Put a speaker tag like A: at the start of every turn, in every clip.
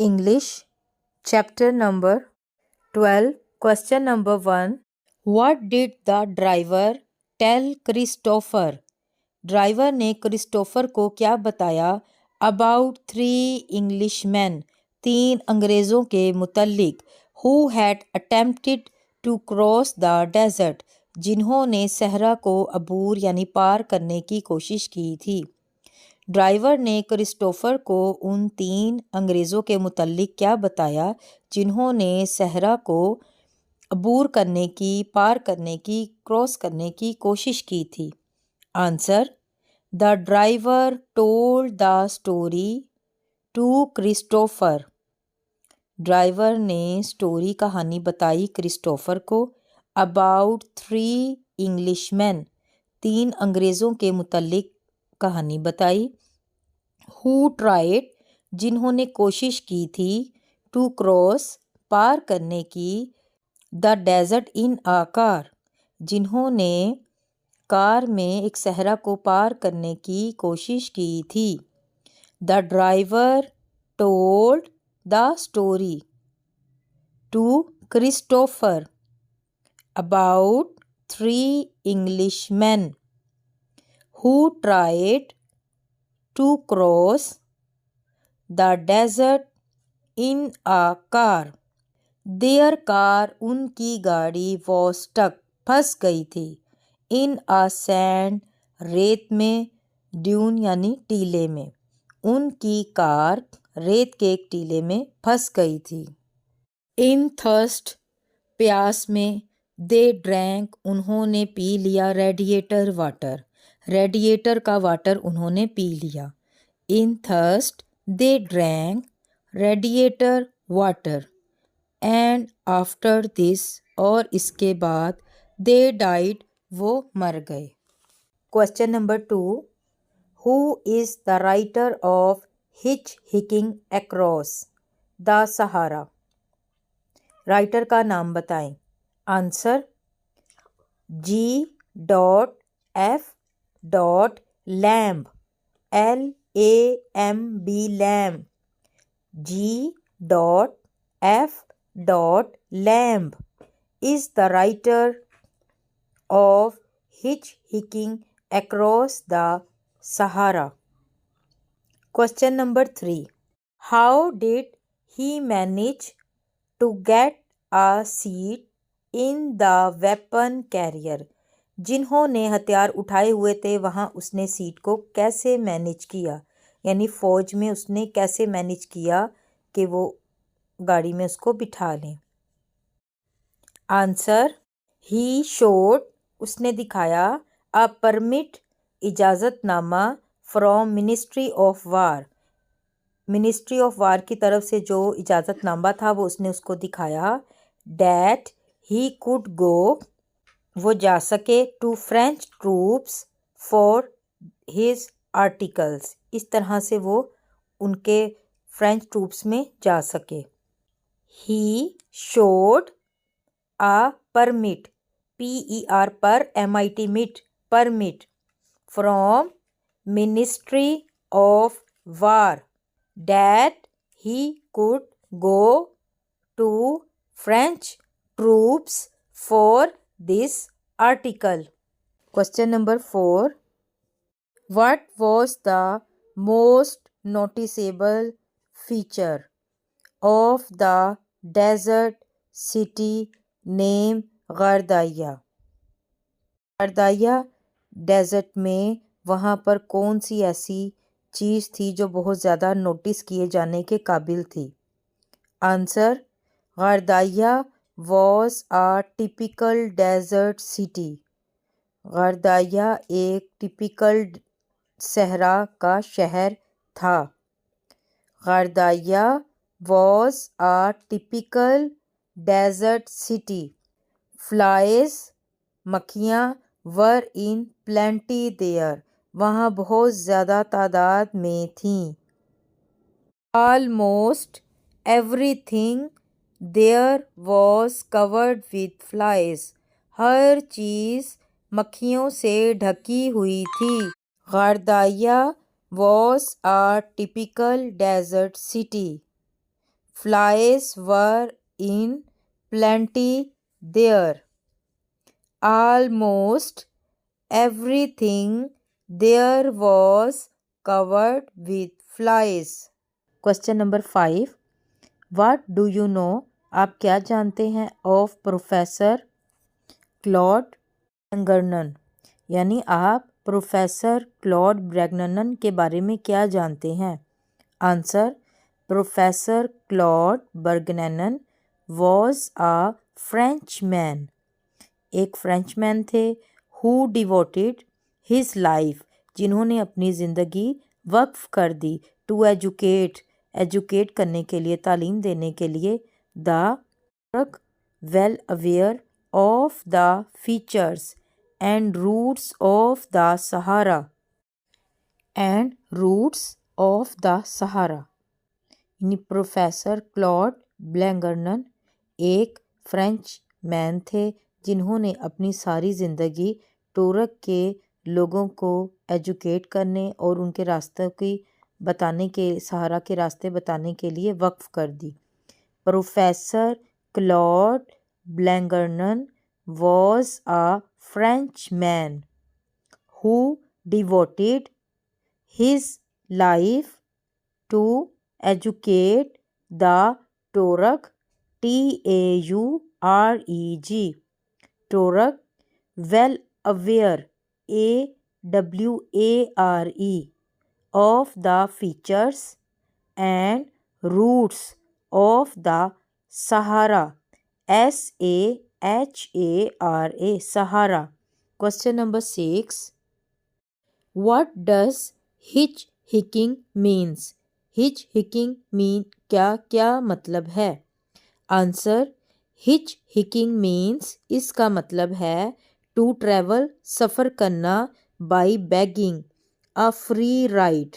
A: English, chapter number 12, question number 1. What did the driver tell Christopher? Driver ने Christopher को क्या बताया about 3 Englishmen, 3 अंग्रेज़ों के मुतल्लिक, who had attempted to cross the desert, जिन्होंने सहरा को अबूर यानी पार करने की कोशिश की थी। ड्राइवर ने क्रिस्टोफर को उन 3 अंग्रेज़ों के मुतल्लिक क्या बताया जिन्होंने सहरा को अबूर करने की, पार करने की, क्रॉस करने की कोशिश की थी। Answer: the driver told the story to Christopher. Driver ने स्टोरी कहानी बताई क्रिस्टोफर को अबाउट 3 Englishmen, 3 अंग्रेज़ों के मुतल्लिक कहानी बताई। हु ट्राइड, जिन्होंने कोशिश की थी, टू क्रॉस, पार करने की, the desert in a car, जिन्होंने कार में एक सहरा को पार करने की कोशिश की थी। The driver told the story to Christopher about 3 Englishmen who tried to cross the desert in a car. Their car, उनकी गाड़ी, was stuck, फंस गई थी, in a sand, रेत में, ड्यून यानी टीले में, उनकी कार रेत के एक टीले में फंस गई थी। in thirst, प्यास में, they drank, उन्होंने पी लिया, रेडिएटर वाटर, रेडिएटर का वाटर उन्होंने पी लिया। in thirst, they drank radiator water, and after this, और इसके बाद, they died, वो मर गए। Question number 2. Who is the writer of Hitchhiking Across the Sahara? Writer का नाम बताएं। Answer: G.F. Lamb, Lamb, Lamb, G.F. Lamb is the writer of Hitchhiking Across the Sahara. Question number 3. How did he manage to get a seat in the weapon carrier? जिन्होंने हथियार उठाए हुए थे वहाँ उसने सीट को कैसे मैनेज किया, यानी फ़ौज में उसने कैसे मैनेज किया कि वो गाड़ी में उसको बिठा लें। आंसर: ही शोड, उसने दिखाया, अ परमिट, इजाज़तनामा, from ministry of war, ministry of war की तरफ से जो इजाज़तनामा था वो उसने उसको दिखाया। डैट ही कुड गो, वो जा सके, to French troops for his articles, इस तरह से वो उनके फ्रेंच ट्रूप्स में जा सके। He showed a permit, PER पर MIT मिट, permit, from ministry of war, that he could go to French troops for this article. Question number 4. What was the most noticeable feature of the desert city named Ghardaia? Ghardaia desert में वहाँ पर कौन सी ऐसी चीज़ थी जो बहुत ज़्यादा notice किए जाने के काबिल थी? Answer: Ghardaia was a typical desert city. Ghardaia एक टिपिकल सहरा का शहर था। Ghardaia was a typical desert city. Flies, मक्खियाँ, वर इन प्लेंटी देयर, वहाँ बहुत ज़्यादा तादाद में थीं। Almost everything there was covered with flies, हर चीज़ मक्खियों से ढकी हुई थी। Ghardaia was a typical desert city. Flies were in plenty there. Almost everything there was covered with flies. Question number 5. What do you know? आप क्या जानते हैं of प्रोफेसर क्लॉड ब्रैगनन? यानी आप प्रोफेसर क्लॉड ब्रैगनन के बारे में क्या जानते हैं? Answer: professor Claude Bragnon was a Frenchman, एक फ्रेंचमैन थे, हु डिवोटेड हिज लाइफ, जिन्होंने अपनी ज़िंदगी वक्फ कर दी, टू एजुकेट, एजुकेट करने के लिए, तालीम देने के लिए, the well aware of the features and routes of the Sahara, and routes of the Sahara. यानी प्रोफेसर क्लॉड ब्रैगनन एक फ्रेंच मैन थे जिन्होंने अपनी सारी ज़िंदगी टोरक के लोगों को एजुकेट करने और उनके रास्ते की बताने के, सहारा के रास्ते बताने के लिए वक्फ कर दी। Professor Claude Bragnon was a Frenchman who devoted his life to educate the Taurog, Taureg, Taurog, well aware, Aware, of the features and roots of the Sahara, Sahara, Sahara. Question number 6. What does hitchhiking means? Hitchhiking mean क्या मतलब है? Answer: hitchhiking means, इसका मतलब है to travel, सफ़र करना, by begging a free ride,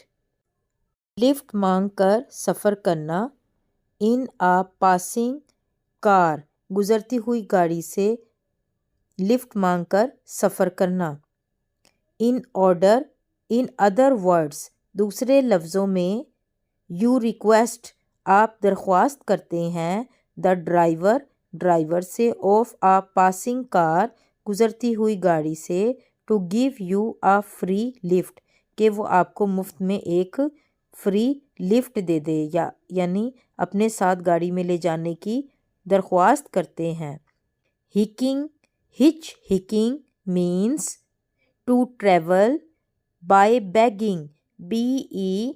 A: lift मांग कर सफ़र करना, इन आ पासिंग कार, गुज़रती हुई गाड़ी से लिफ्ट मांग कर सफ़र करना, in order, in other words, दूसरे लफ्ज़ों में, यू रिक्वेस्ट, आप दरख्वास्त करते हैं, द ड्राइवर, ड्राइवर से, ऑफ आ पासिंग कार, गुज़रती हुई गाड़ी से, to give you a free lift, कि वो आपको मुफ्त में एक फ्री लिफ्ट दे दे, यानी अपने साथ गाड़ी में ले जाने की दरख्वास्त करते हैं। hitchhiking means to travel by begging, begging,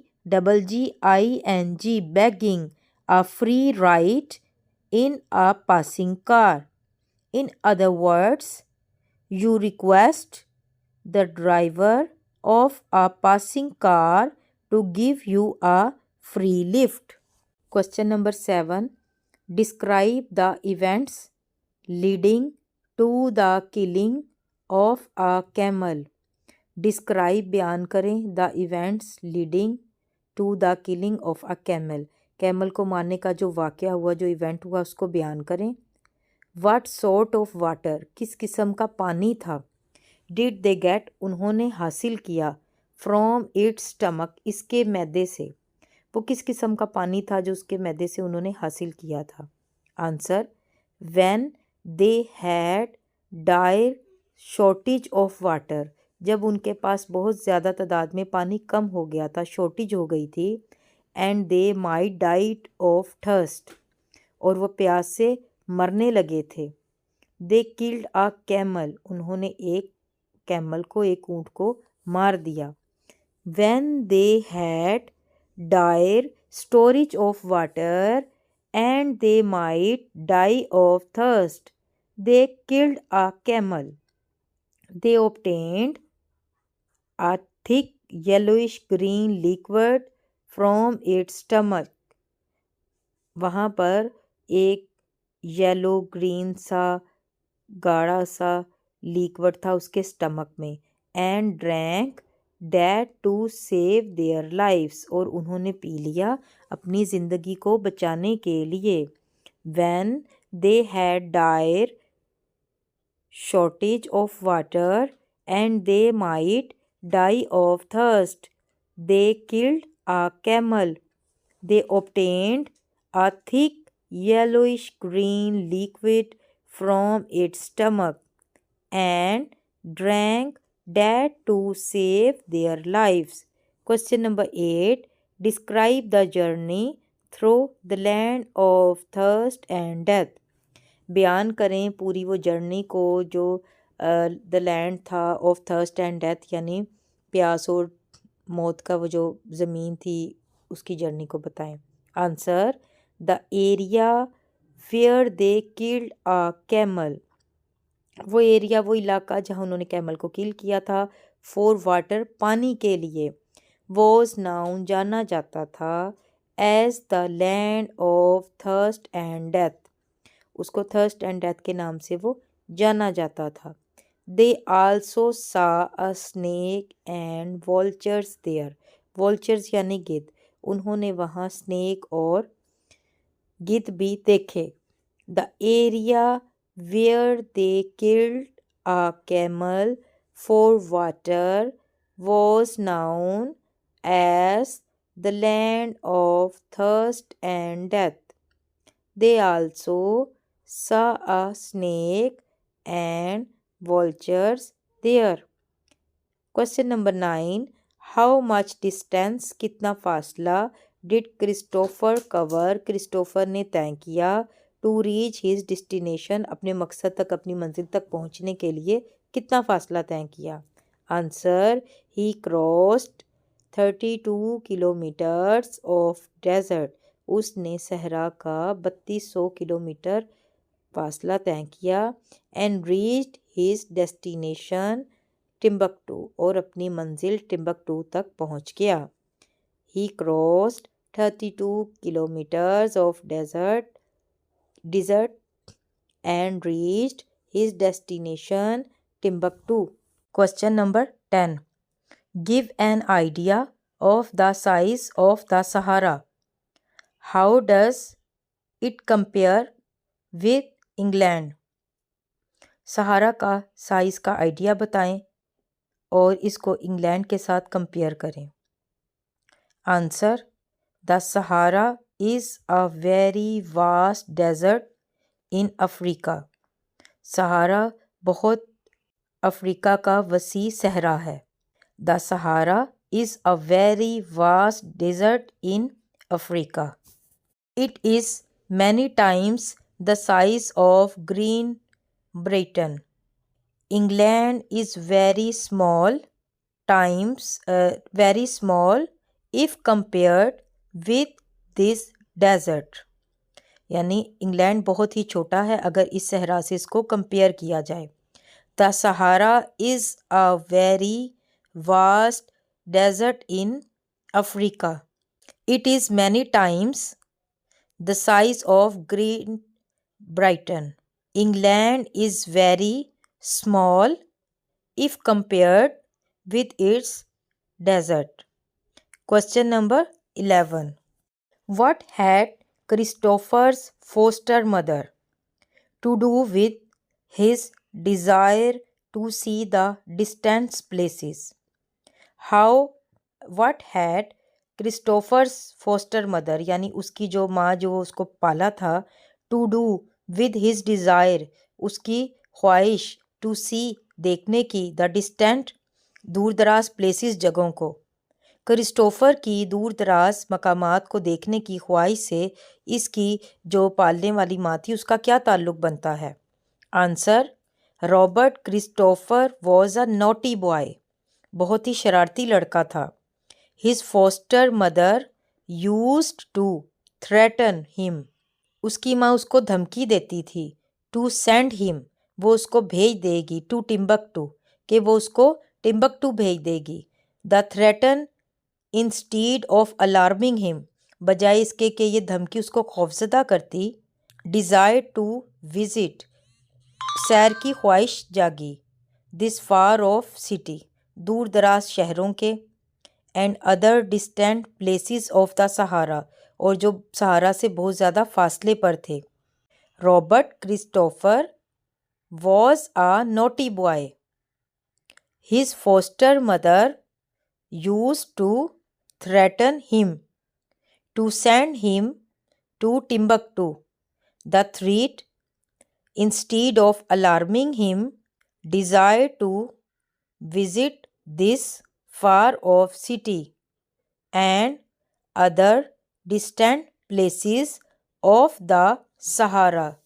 A: begging a free ride in a passing car. In other words, you request the driver of a passing car to give you a free lift. Question number 7. Describe the events leading to the killing of a camel. Describe, बयान करें, the events leading to the killing of a camel. Camel को मारने का जो वाक़या हुआ, जो event हुआ, उसको बयान करें। What sort of water, किस किस्म का पानी था। Did they get, उन्होंने हासिल किया, from its stomach, इसके मैदे से, वो किस किस्म का पानी था जो उसके मैदे से उन्होंने हासिल किया था। Answer: when they had dire shortage of water, जब उनके पास बहुत ज़्यादा तादाद में पानी कम हो गया था, शॉर्टेज हो गई थी, and they might died of thirst, और वो प्यास से मरने लगे थे। they killed a camel, उन्होंने एक कैमल को, एक ऊँट को मार दिया। when they had dire storage of water and they might die of thirst, they killed a camel. They obtained a thick yellowish green liquid from its stomach. वहाँ पर एक येलो ग्रीन सा गाढ़ा सा लिक्विड था उसके स्टमक में, and drank that to save their lifes, और उन्होंने पी लिया अपनी ज़िंदगी को बचाने के लिए। When they had dire shortage of water and they might die of thirst, they killed a camel, they obtained a thick yellowish green liquid from its stomach and drank that to save their lives. Question number 8. Describe the journey through the land of thirst and death. बयान करें पूरी वो journey को जो the land था of thirst and death यानी प्यास और मौत का वो जो ज़मीन थी उसकी जर्नी को बताएं. Answer the area where they killed a camel. वो एरिया वो इलाका जहाँ उन्होंने कैमल को किल किया था. फॉर वाटर पानी के लिए. वॉज नाउन जाना जाता था as the land of thirst and death. उसको थर्स्ट एंड डेथ के नाम से वो जाना जाता था. They also saw a snake and vultures there. Vultures यानी गिद्ध. उन्होंने वहाँ स्नेक और गिद्ध भी देखे. The area where they killed a camel for water was known as the land of thirst and death. They also saw a snake and vultures there. Question number 9. How much distance कितना फासला did Christopher cover Christopher ने तय किया to reach his destination अपने मकसद तक अपनी मंजिल तक पहुंचने के लिए कितना फासला तय किया. Answer he crossed 32 kilometers of desert. उसने सहरा का 3200 किलोमीटर फासला तय किया. And reached his destination Timbuktu. और अपनी मंजिल टिम्बकटू तक पहुंच गया. ही crossed 32 kilometers of desert and reached his destination Timbuktu. Question number 10. Give an idea of the size of the Sahara. How does it compare with England? सहारा का size का idea बताएं और इसको इंग्लैंड के साथ कंपेयर करें. Answer the Sahara is a very vast desert in Africa. Sahara बहुत Africa का वसी सहरा है. The Sahara is a very vast desert in Africa. It is many times the size of great Britain. England is very small if compared with this desert. यानी England बहुत ही छोटा है अगर इस सहरा से इसको कंपेयर किया जाए. The Sahara is a very vast desert in Africa. It is many times the size of Great Britain. England is very small if compared with its desert. Question number 11. What had Christopher's foster mother to do with his desire to see the distant places? What had Christopher's foster mother यानी उसकी जो माँ जो उसको पाला था to do with his desire उसकी ख्वाहिश टू सी देखने की द डिस्टेंट दूर दराज प्लेसेस जगहों को. क्रिस्टोफर की दूर दराज मकामात को देखने की ख्वाहिश से इसकी जो पालने वाली माँ थी उसका क्या ताल्लुक़ बनता है. Answer Robert Christopher was a naughty boy. बहुत ही शरारती लड़का था. His foster mother used to threaten him. उसकी माँ उसको धमकी देती थी. टू सेंड हिम वो उसको भेज देगी. टू टिम्बकटू कि वो उसको टिम्बकटू भेज देगी. The threaten instead of alarming him बजाय इसके कि ये धमकी उसको खौफजदा करती. डिज़ायर टू विजिट सैर की ख्वाहिश जागी. दिस फार ऑफ सिटी दूर दराज शहरों के. And other distant places of the Sahara और जो सहारा से बहुत ज़्यादा फासले पर थे. Robert Christopher was a naughty boy. His foster mother used to threaten him to send him to Timbuktu. The threat, instead of alarming him, desired to visit this far off city and other distant places of the Sahara.